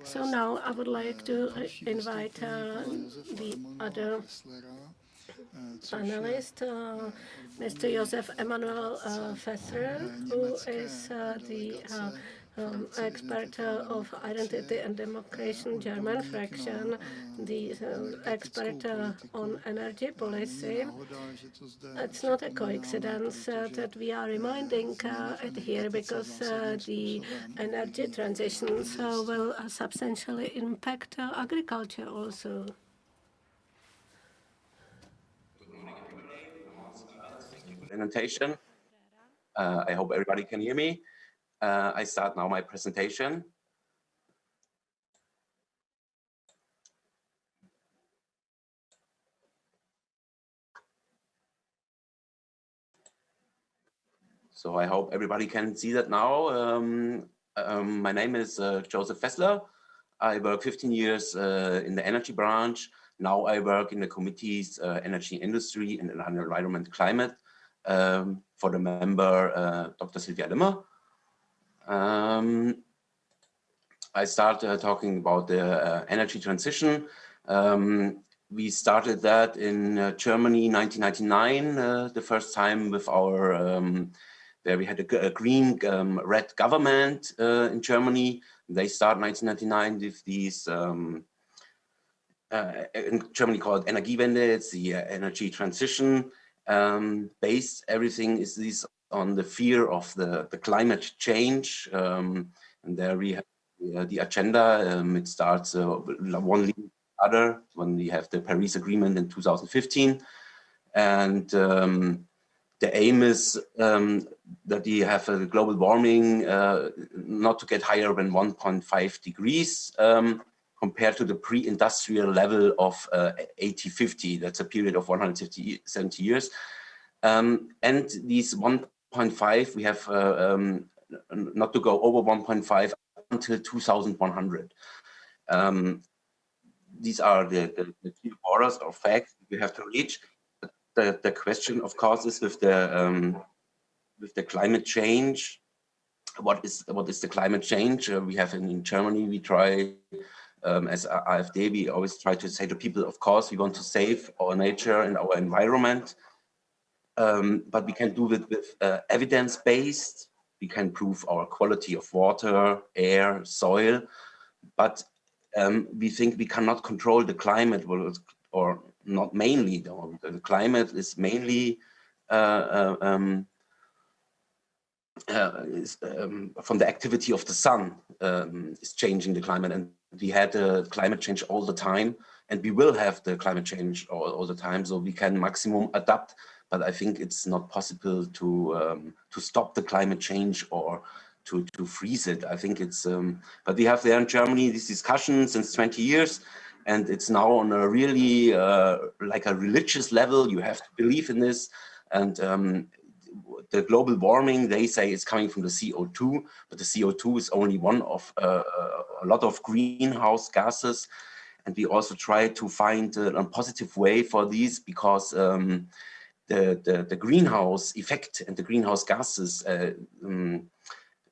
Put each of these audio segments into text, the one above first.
So now I would like to invite the other panelist, Mr. Josef Emanuel Faessler, who is the expert of Identity and Democracy German fraction, the expert on energy policy. It's not a coincidence that we are reminding it here because the energy transitions will substantially impact agriculture also. Presentation. I hope everybody can hear me. I start now my presentation. So I hope everybody can see that now. My name is Josef Faessler. I work 15 years in the energy branch. Now I work in the committees Energy Industry and Environment Climate for the member Dr. Sylvia Limmer. I start talking about the energy transition. We started that in Germany in 1999, the first time with our, where we had a green red government in Germany. They start 1999 with these, in Germany called Energiewende, it's the energy transition. Based, everything is this on the fear of the climate change. And there we have the agenda. It starts one leading the other when we have the Paris Agreement in 2015. And the aim is that we have a global warming not to get higher than 1.5 degrees compared to the pre-industrial level of 1850. That's a period of 170 years. And these 1.5, we have not to go over 1.5 until 2100. These are the key borders or facts we have to reach. The question, of course, is with the climate change. What is the climate change? We have in Germany, we try, as AfD, we always try to say to people, of course, we want to save our nature and our environment, but we can do it with evidence-based. We can prove our quality of water, air, soil, but we think we cannot control the climate, or not mainly. The climate is mainly from the activity of the sun is changing the climate, and we had climate change all the time, and we will have the climate change all the time, so we can maximum adapt. But I think it's not possible to stop the climate change or to freeze it. I think it's, but we have there in Germany this discussion since 20 years, and it's now on a really like a religious level. You have to believe in this, and the global warming, they say it's coming from the CO2, but the CO2 is only one of a lot of greenhouse gases, and we also try to find a positive way for these, because the greenhouse effect and the greenhouse gases,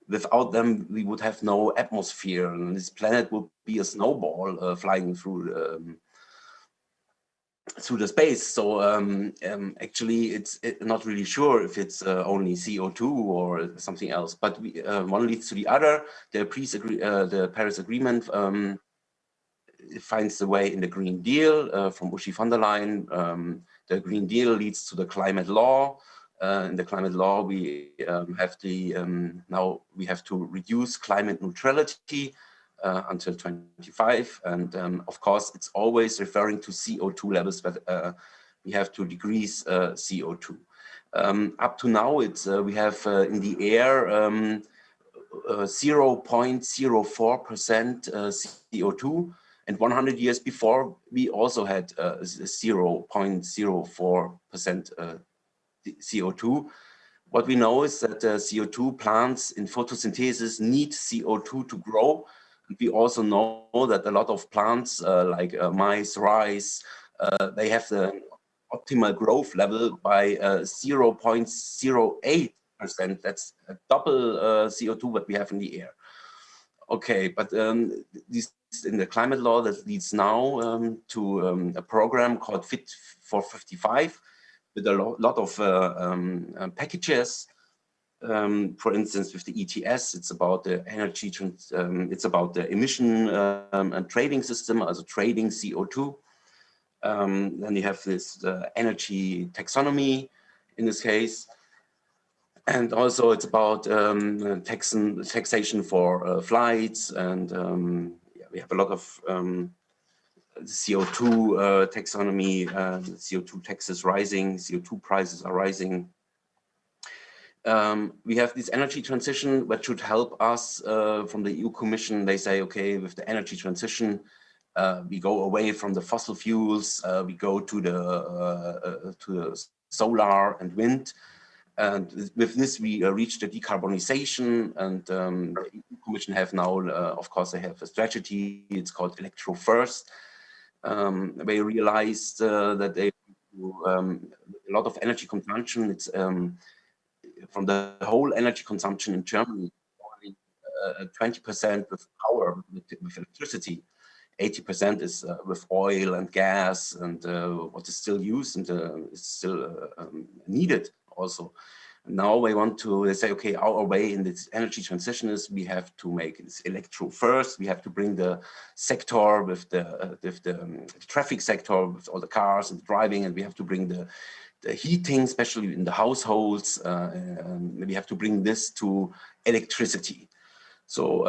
without them, we would have no atmosphere, and this planet would be a snowball flying through the space. So actually, it's not really sure if it's only CO2 or something else. But one leads to the other. The Paris Agreement it finds the way in the Green Deal from Ursula von der Leyen. The Green Deal leads to the climate law. In the climate law, we have now we have to reduce climate neutrality until 2025, and of course, it's always referring to CO2 levels, but we have to decrease CO2. Up to now, it's we have in the air 0.04% CO2. And 100 years before, we also had 0.04% CO2. What we know is that CO2 plants in photosynthesis need CO2 to grow. And we also know that a lot of plants like maize, rice, they have the optimal growth level by 0.08%. That's double CO2 what we have in the air. Okay, but this in the climate law that leads now to a program called Fit for 55 with a lot of packages. For instance, with the ETS, it's about the energy, it's about the emission and trading system, also trading CO2. Then you have this energy taxonomy in this case. And also it's about taxation for flights, and yeah, we have a lot of CO2 taxonomy, CO2 taxes rising, CO2 prices are rising. We have this energy transition that should help us from the EU Commission. They say, okay, with the energy transition, we go away from the fossil fuels, we go to the solar and wind. And with this, we reach the decarbonization, and the EU Commission have now, of course, they have a strategy. It's called Electro First. They realized that they do a lot of energy consumption. It's from the whole energy consumption in Germany, only 20% with power, with electricity. 80% is with oil and gas, and what is still used and is still needed also. Now they say, okay, our way in this energy transition is we have to make this electro first. We have to bring the sector with the traffic sector, with all the cars and driving, and we have to bring the heating, especially in the households. We have to bring this to electricity. So,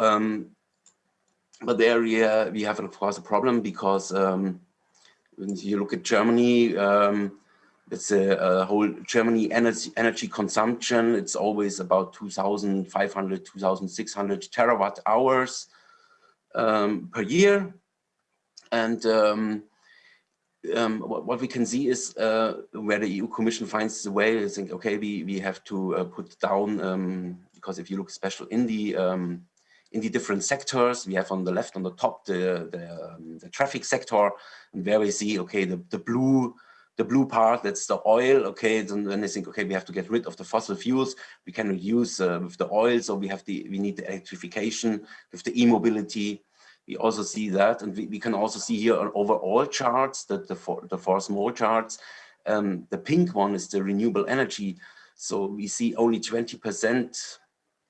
but there we have, of course, a problem, because when you look at Germany, it's a whole Germany energy consumption. It's always about 2,500, 2,600 terawatt hours per year. And what we can see is where the EU Commission finds the way. They think, okay, we have to put down, because if you look especially in the different sectors, we have on the left, on the top, the traffic sector, and there we see, okay, the blue part, that's the oil. Okay, and then they think, okay, we have to get rid of the fossil fuels. We can reduce with the oil, so we need the electrification with the e-mobility. We also see that, and we can also see here on overall charts, that the four small charts, the pink one is the renewable energy. So we see only 20%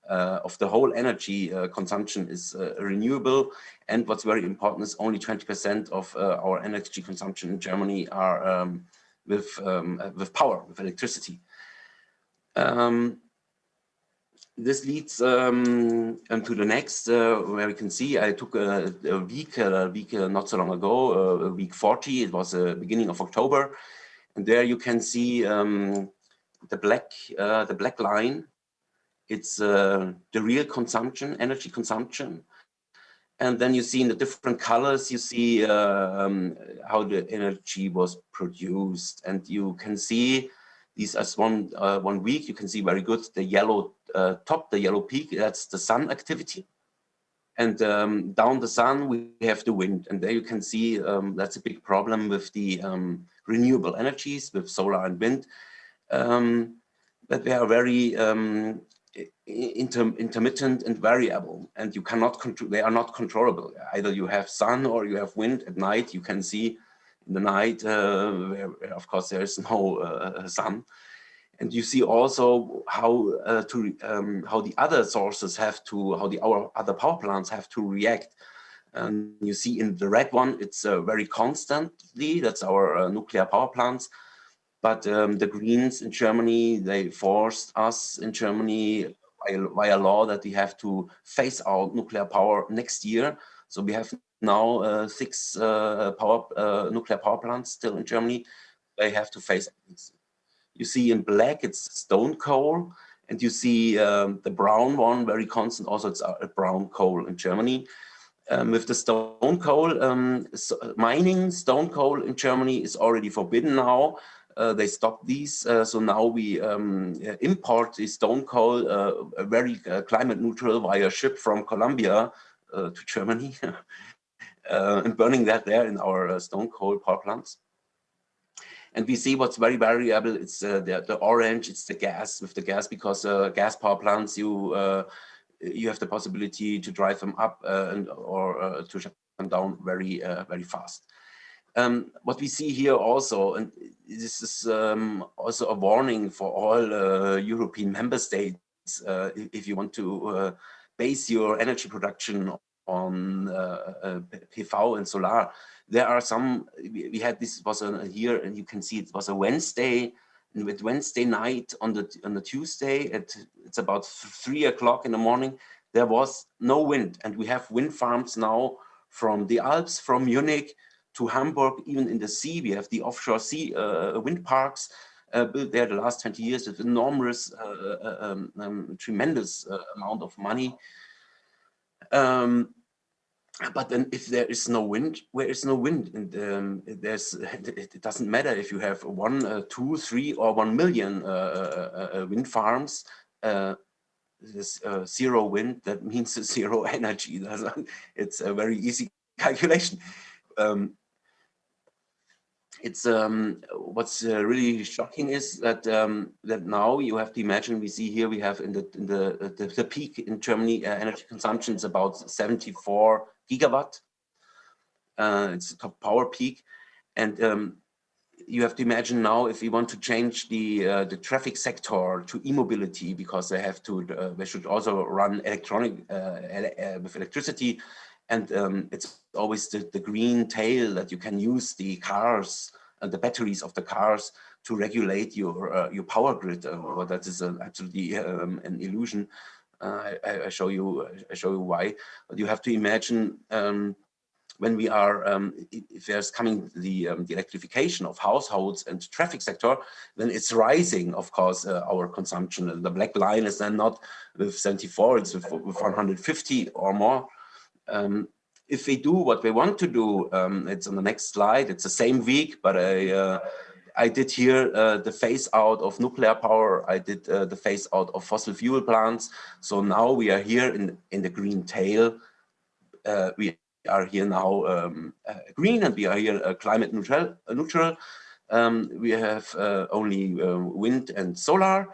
of the whole energy consumption is renewable. And what's very important is only 20% of our energy consumption in Germany are with power, with electricity. This leads to the next, where we can see, I took a week not so long ago, week 40, it was the beginning of October. And there you can see the black line. It's the real consumption, energy consumption. And then you see in the different colors, you see how the energy was produced. And you can see these as one week, you can see very good the yellow top, the yellow peak, that's the sun activity. And down the sun, we have the wind. And there you can see that's a big problem with the renewable energies, with solar and wind, that they are very intermittent and variable, and you cannot control. They are not controllable. Either you have sun or you have wind. At night you can see in the night where of course there is no sun, and you see also how the other sources have to, our other power plants have to react. And you see in the red one, it's very constantly, that's our nuclear power plants. But the Greens in Germany, they forced us in Germany via law that we have to phase out nuclear power next year. So we have now 6 nuclear power plants still in Germany. They have to phase out. You see in black, it's stone coal. And you see the brown one, very constant. Also, it's a brown coal in Germany. With the stone coal, mining stone coal in Germany is already forbidden now. They stopped these, so now we import the stone coal very climate neutral via ship from Colombia to Germany, and burning that there in our stone coal power plants. And we see what's very variable. It's the orange. It's the gas, with the gas, because gas power plants, you you have the possibility to drive them up or to shut them down very fast. What we see here also, and this is also a warning for all European member states, if you want to base your energy production on PV and solar. There are some, we had this was here, and you can see it was a Wednesday, and with Wednesday night on the Tuesday, it's about 3 o'clock in the morning, there was no wind, and we have wind farms now from the Alps, from Munich to Hamburg, even in the sea. We have the offshore sea wind parks built there the last 20 years with enormous, tremendous amount of money. But then if there is no wind, where is no wind? And it doesn't matter if you have 1, 2, 3, or 1 million wind farms. There's zero wind, that means zero energy. It's a very easy calculation. It's what's really shocking is that that now you have to imagine. We see here we have in the peak in Germany energy consumption is about 74 gigawatt. It's the top power peak, and you have to imagine now if we want to change the traffic sector to e-mobility, because they have to they should also run with electricity. And it's always the green tail that you can use the cars and the batteries of the cars to regulate your power grid. Well, that is absolutely an illusion. I show you why. But you have to imagine when we are if there's coming the electrification of households and traffic sector, then it's rising, of course, our consumption. The black line is then not with 74; it's with 150 or more. If we do what we want to do, it's on the next slide. It's the same week, but I did here the phase out of nuclear power. I did the phase out of fossil fuel plants. So now we are here in the green tail. We are here now green, and we are here climate neutral. We have only wind and solar,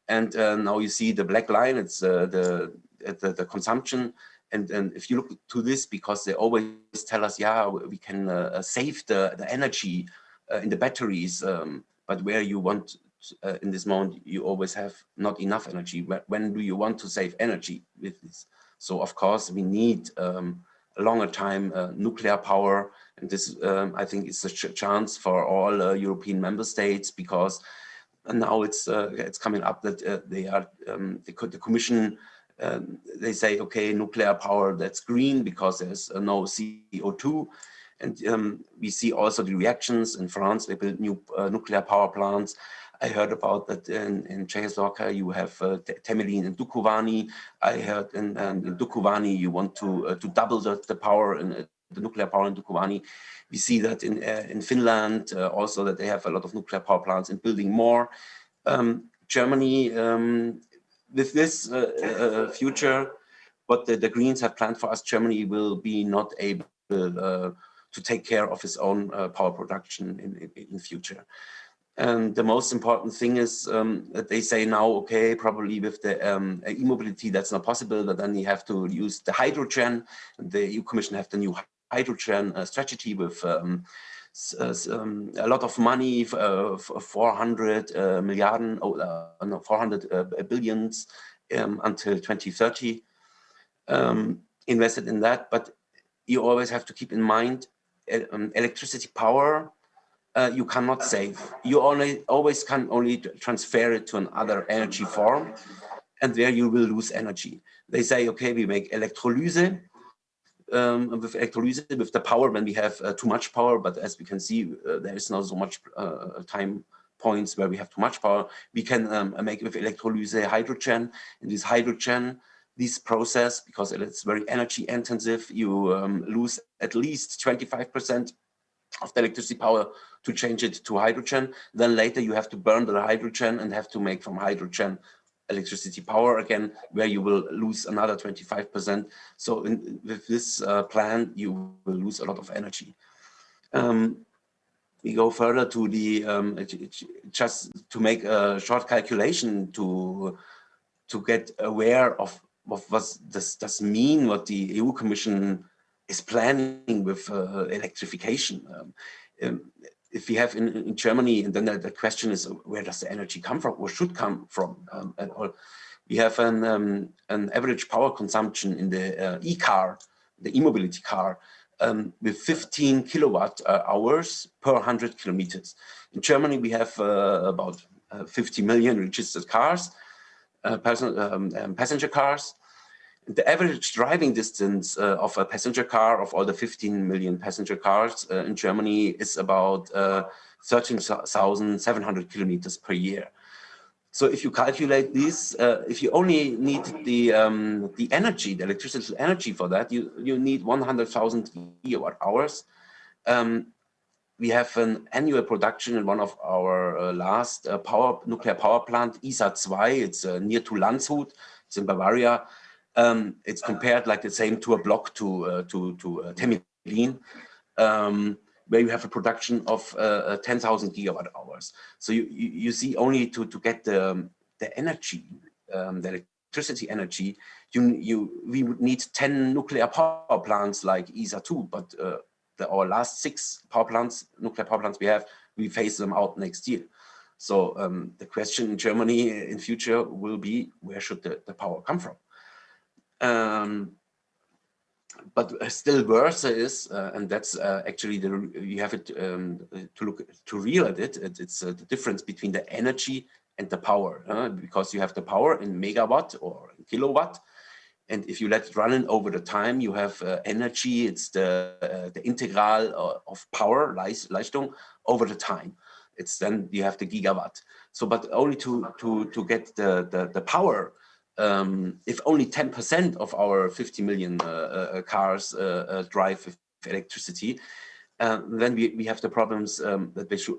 and now you see the black line. It's the consumption. And if you look to this, because they always tell us, yeah, we can save the energy in the batteries, but where you want, in this moment, you always have not enough energy. When do you want to save energy with this? So, of course, we need a longer time nuclear power. And this, I think, is a chance for all European member states, because now it's coming up that they are the Commission. They say, okay, nuclear power, that's green because there's no CO2. And we see also the reactions in France. They build new nuclear power plants. I heard about that in Czechoslovakia. You have Temelín and Dukovany. I heard in Dukovany you want to double the power in the nuclear power in Dukovany. We see that in Finland also, that they have a lot of nuclear power plants and building more. Germany. With this future, what the Greens have planned for us, Germany will be not able to take care of its own power production in future. And the most important thing is that they say now, okay, probably with the e-mobility, that's not possible, but then you have to use the hydrogen. The EU Commission have the new hydrogen strategy with a lot of money, 400 billions until 2030 invested in that. But you always have to keep in mind electricity power you cannot save. You always can only transfer it to another energy form, and there you will lose energy. They say, okay, we make electrolysis. With the power when we have too much power, but as we can see, there is not so much time points where we have too much power. We can make with electrolysis hydrogen. In this hydrogen, this process, because it's very energy intensive, you lose at least 25% of the electricity power to change it to hydrogen. Then later you have to burn the hydrogen and have to make from hydrogen electricity power again, where you will lose another 25%. So with this plan, you will lose a lot of energy. We go further to the, just to make a short calculation to get aware of does this mean, what the EU Commission is planning with electrification. If we have in Germany, and then the question is, where does the energy come from, or should come from? We have an average power consumption in the e-car, the e-mobility car, with 15 kilowatt hours per 100 kilometers. In Germany, we have about 50 million registered cars, passenger cars. The average driving distance of a passenger car, of all the 15 million passenger cars in Germany, is about 13,700 kilometers per year. So if you calculate this, if you only need the energy, the electricity energy for that, you need 100,000 gigawatt hours. We have an annual production in one of our last nuclear power plant, ISA 2. It's near to Landshut. It's in Bavaria. It's compared like the same to a block to Temmelin, where you have a production of 10,000 gigawatt hours. So you see, only to get the energy, the electricity energy, we would need 10 nuclear power plants like ISA 2, but our last 6 nuclear power plants we phase them out next year. So the question in Germany in future will be, where should the power come from? But still worse is, and that's actually you have it to real at it. It's the difference between the energy and the power, because you have the power in megawatt or in kilowatt, and if you let it run over the time, you have energy. It's the integral of power, Leistung, over the time. It's then you have the gigawatt. So, but only to get the power. If only 10% of our 50 million cars drive with electricity, then we have the problems that they should,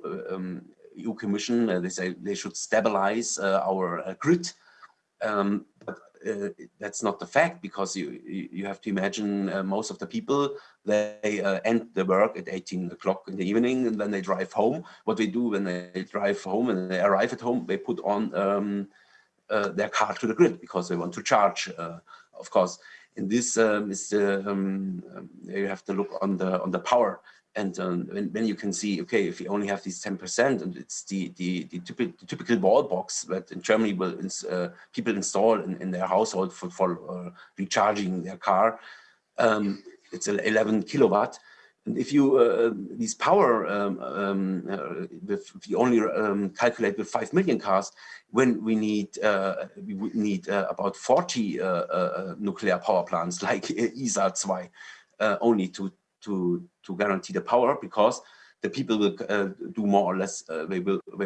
EU Commission, they say they should stabilize our grid. But that's not the fact, because you have to imagine most of the people, they end the work at 18 o'clock in the evening, and then they drive home. What they do when they drive home and they arrive at home, they put on their car to the grid because they want to charge, of course. And this is you have to look on the power, and when you can see, okay, if you only have these 10%, and it's the typical wall box that in Germany people install in their household for recharging their car, it's 11 kilowatt. And if you these power, if you only calculate with 5 million cars, when we would need about 40 nuclear power plants like ISA 2, only to guarantee the power, because the people will do more or less. They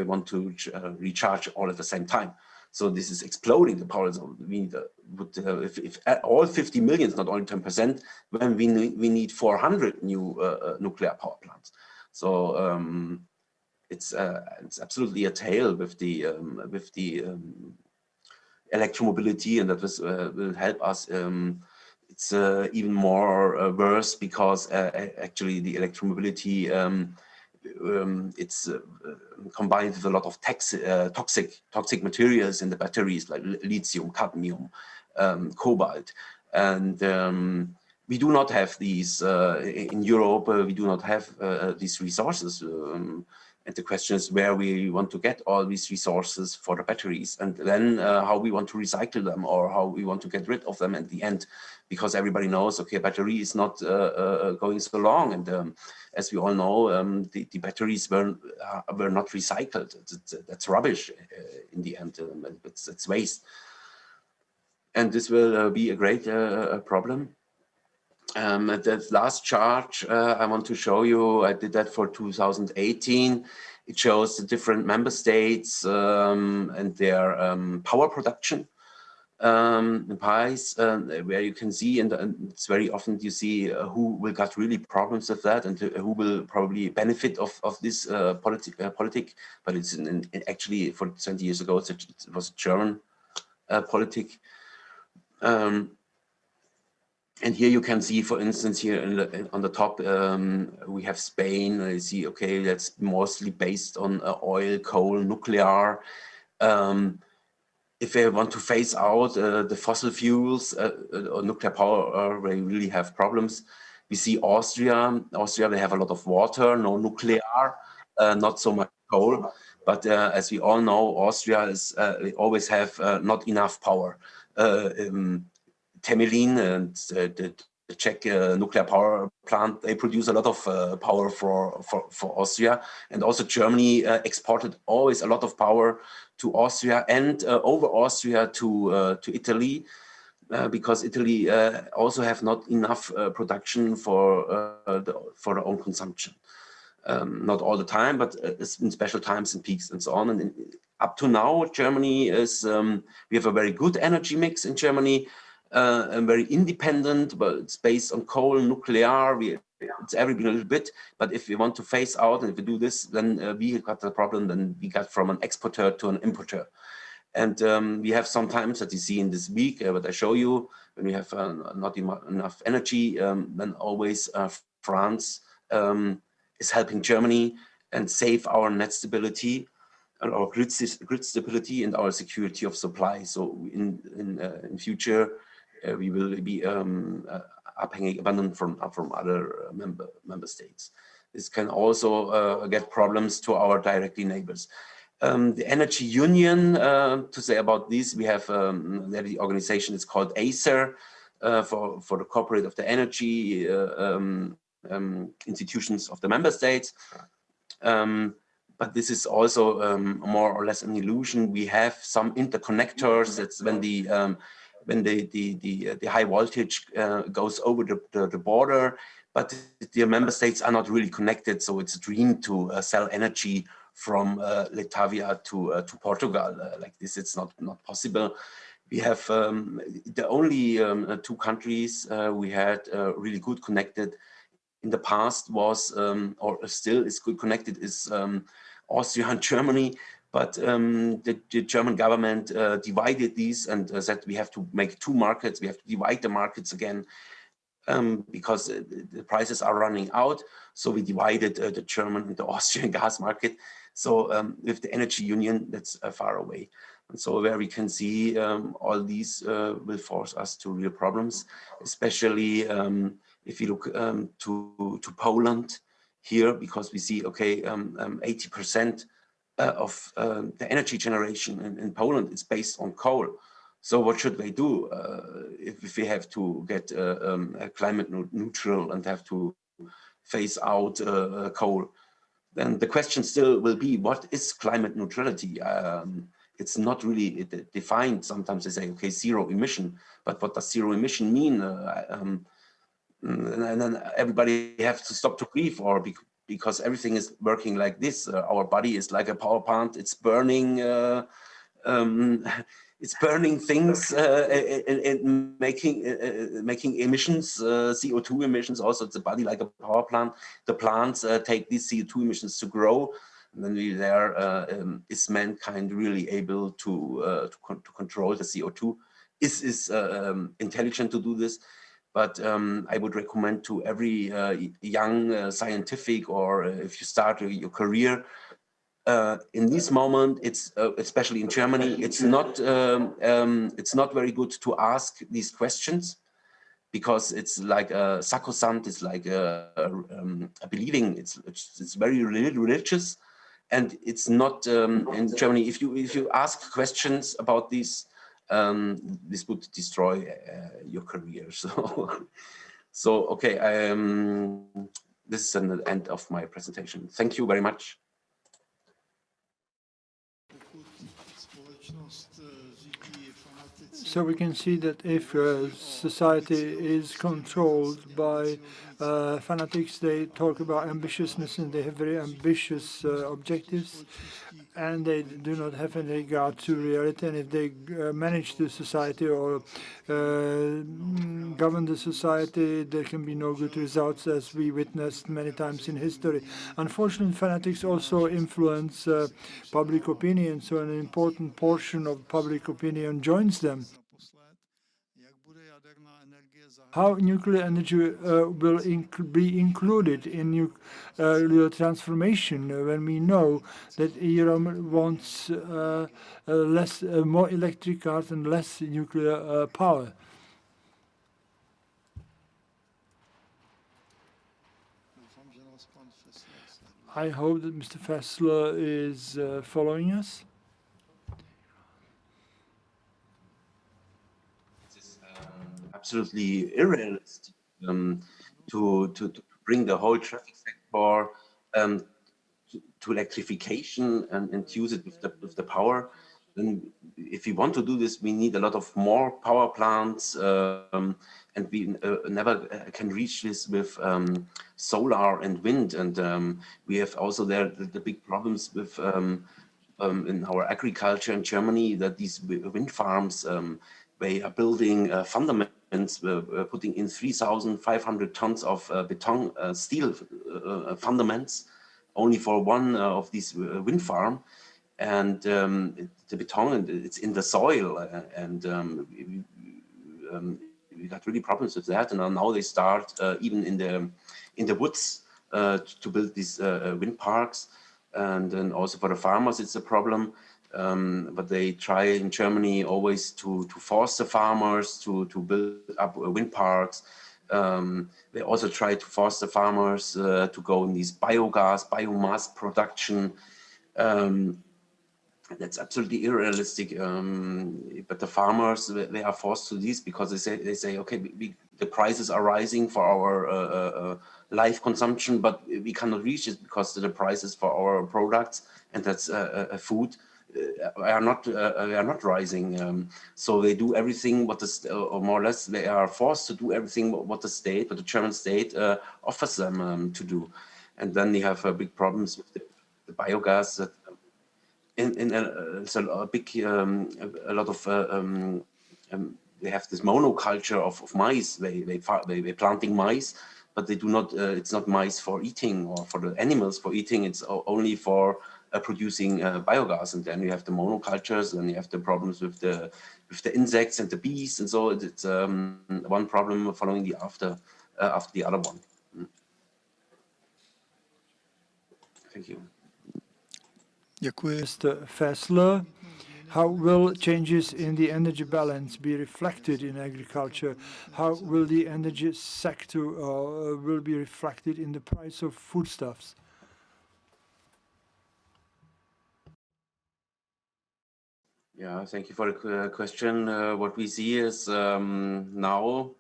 want to recharge all at the same time. So this is exploding the power. So we need, if all 50 million, not only 10%, then we need 400 new nuclear power plants. So it's absolutely a tale with the electromobility, and that will help us. It's even more worse, because actually the electromobility it's combined with a lot of toxic materials in the batteries, like lithium, cadmium, cobalt, and we do not have these in Europe. We do not have these resources, and the question is where we want to get all these resources for the batteries, and then how we want to recycle them, or how we want to get rid of them at the end, because everybody knows, okay, battery is not going so long, and as we all know, the batteries were not recycled. That's rubbish in the end. It's waste, and this will be a great problem. The last chart I want to show you, I did that for 2018. It shows the different member states and their power production price, where you can see, and it's very often you see who will got really problems with that, and who will probably benefit of this politic. But it's actually, for 20 years ago, it was a German politic. And here you can see, for instance, here on the top, we have Spain. You see, okay, that's mostly based on oil, coal, nuclear. if they want to phase out the fossil fuels or nuclear power, they really have problems. We see Austria. Austria, they have a lot of water, no nuclear, not so much coal. But as we all know, Austria is they always have not enough power. Temelin and the Czech nuclear power plant, they produce a lot of power for Austria. And also Germany exported always a lot of power to Austria and over Austria to Italy, because Italy also have not enough production for their own consumption. Not all the time, but in special times and peaks and so on. And up to now, Germany is, we have a very good energy mix in Germany, and very independent, but it's based on coal, nuclear, it's everything a little bit. But if we want to phase out and if we do this, then we got the problem, then we got from an exporter to an importer. And we have sometimes that you see in this week, what I show you, when we have not enough energy, then always France is helping Germany and save our net stability and our grid stability and our security of supply. So in future, we will be abandoned from other member states. This can also get problems to our directly neighbors. The Energy Union, to say about this, we have the organization is called ACER, for the corporate of the energy institutions of the member states. But this is also more or less an illusion. We have some interconnectors. That's when the high voltage goes over the border, but the member states are not really connected. So it's a dream to sell energy from Latvia to Portugal like this. It's not possible. We have the only two countries we had really good connected in the past was, or still is good connected, is Austria and Germany. But the German government divided these and said we have to make two markets. We have to divide the markets again because the prices are running out. So we divided the German and the Austrian gas market. So with the Energy Union, that's far away. And so where we can see all these will force us to real problems, especially if you look to Poland here, because we see, okay, 80% of the energy generation in Poland is based on coal. So what should they do if we have to get climate neutral and have to phase out coal? Then the question still will be, what is climate neutrality? It's not really defined. Sometimes they say, okay, zero emission, but what does zero emission mean? And then everybody has to stop to breathe, or because everything is working like this. Our body is like a power plant. It's burning. It's burning things and making emissions, CO2 emissions. Also, it's a body like a power plant. The plants take these CO2 emissions to grow. And then is mankind really able to control the CO2? Is intelligent to do this? But I would recommend to every young scientific, or if you start your career, in this moment, it's especially in Germany, it's not very good to ask these questions, because it's like a sacrosanct, it's like a believing, it's very religious, and it's not in Germany. If you ask questions about this, this would destroy your career. So okay, this is the end of my presentation. Thank you very much. So we can see that if society is controlled by fanatics, they talk about ambitiousness and they have very ambitious objectives, and they do not have any regard to reality. And if they manage the society or govern the society, there can be no good results, as we witnessed many times in history. Unfortunately, fanatics also influence public opinion, so an important portion of public opinion joins them. how nuclear energy will be included in nuclear transformation when we know that Europe wants more electric cars and less nuclear power. I hope that Mr. Faessler is following us. Absolutely unrealistic to bring the whole traffic sector to electrification and use it with the power. Then if we want to do this, we need a lot of more power plants, and we never can reach this with solar and wind. And we have also there the big problems with in our agriculture in Germany, that these wind farms, they are building fundaments, putting in 3,500 tons of beton, steel fundaments, only for one of these wind farm. And the beton, it's in the soil, and we got really problems with that. And now they start even in the woods to build these wind parks. And then also for the farmers, it's a problem. But they try in Germany always to force the farmers to build up wind parks. They also try to force the farmers to go in these biomass production. That's absolutely unrealistic. But the farmers, they are forced to this because they say, okay, the prices are rising for our life consumption, but we cannot reach it because the prices for our products, and that's food, are not rising. So they do everything what or more or less they are forced to do everything what the German state offers them to do. And then you have big problems with the biogas that so a big a lot of they have this monoculture of mice. They planting mice, but they do not. It's not mice for eating or for the animals for eating. It's only for producing biogas. And then you have the monocultures, and you have the problems with the insects and the bees. And so it's one problem following the after the other one. Thank you. Mr. Faessler, how will changes in the energy balance be reflected in agriculture? How will the energy sector will be reflected in the price of foodstuffs? Yeah, thank you for the question. What we see is now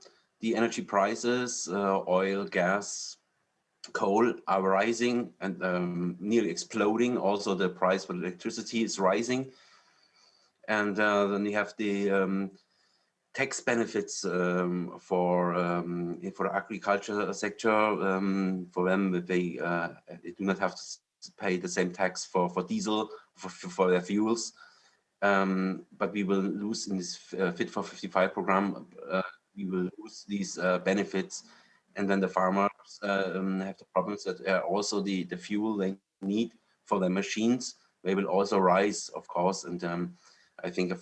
the energy prices, oil, gas, coal are rising and nearly exploding. Also, the price for electricity is rising. And then you have the tax benefits for the agriculture sector. For them, they do not have to pay the same tax for diesel, for their fuels. But we will lose in this Fit for 55 program, we will lose these benefits. And then the farmers have the problems that also the fuel they need for their machines, they will also rise, of course. And I think a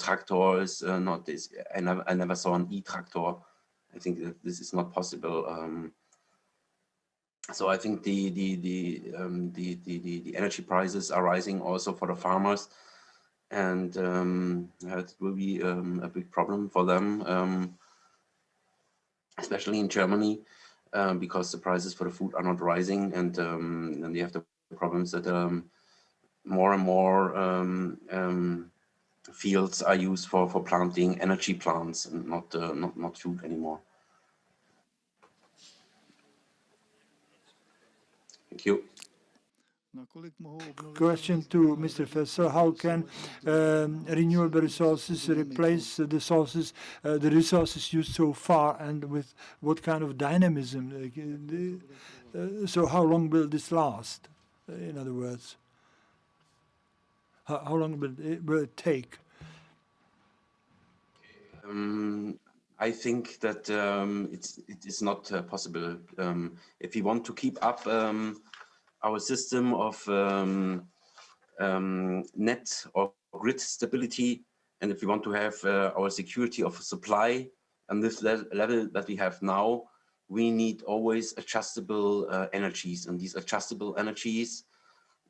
tractor is not this. I never saw an e-tractor. I think that this is not possible. So I think the energy prices are rising also for the farmers, and it will be a big problem for them, especially in Germany, because the prices for the food are not rising, and then you have the problems that more and more fields are used for planting energy plants and not food anymore. Thank you. Question to Mr. Faessler: how can renewable resources replace the resources used so far, and with what kind of dynamism? So how long will this last? In other words, how long will it take? I think that it is not possible. If we want to keep up our system of net or grid stability, and if we want to have our security of supply And this level that we have now, we need always adjustable energies, and these adjustable energies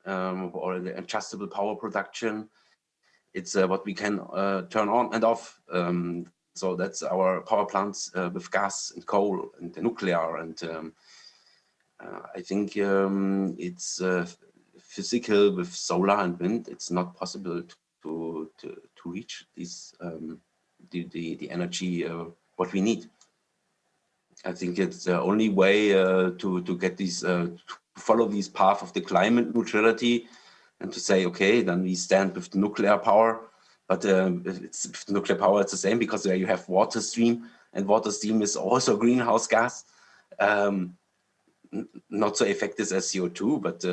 or the adjustable power production, it's what we can turn on and off. So that's our power plants with gas and coal and nuclear. And I think it's physical with solar and wind. It's not possible to reach these the energy what we need. I think it's the only way to get these to follow this path of the climate neutrality, and to say, okay, then we stand with the nuclear power. But it's with nuclear power, it's the same, because there you have water stream, and water stream is also greenhouse gas. Not so effective as CO2, but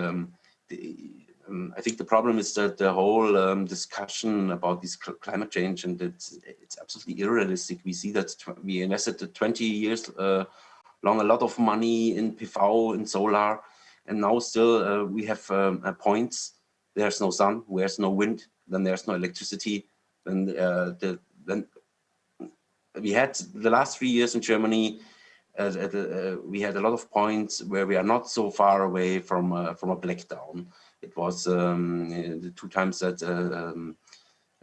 I think the problem is that the whole discussion about this climate change, and it's absolutely unrealistic. We see that we invested 20 years long a lot of money in PV, in solar, and now still we have points. There's no sun, there's no wind, then there's no electricity. Then we had the last 3 years in Germany. We had a lot of points where we are not so far away from a blackdown. It was the 2 times that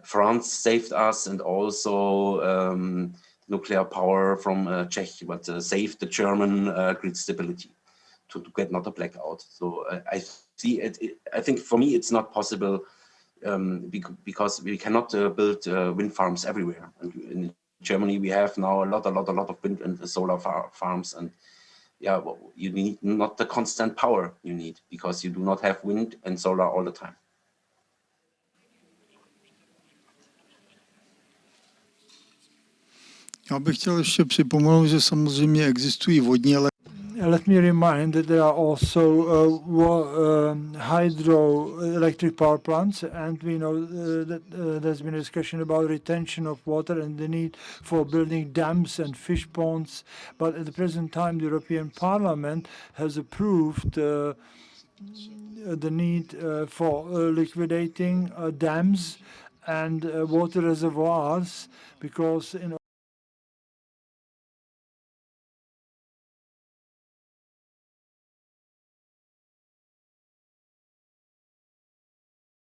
France saved us, and also nuclear power from Czech, but saved the German grid stability to get not a blackout. So I see it. I think for me it's not possible because we cannot build wind farms everywhere. And in Germany we have now a lot of wind and solar farms, and yeah, well, you need not the constant power you need, because you do not have wind and solar all the time. Já bych chtěl ještě připomenout, že samozřejmě existují vodní Let me remind that there are also hydroelectric power plants, and we know that there's been a discussion about retention of water and the need for building dams and fish ponds. But at the present time, the European Parliament has approved the need for liquidating dams and water reservoirs, because in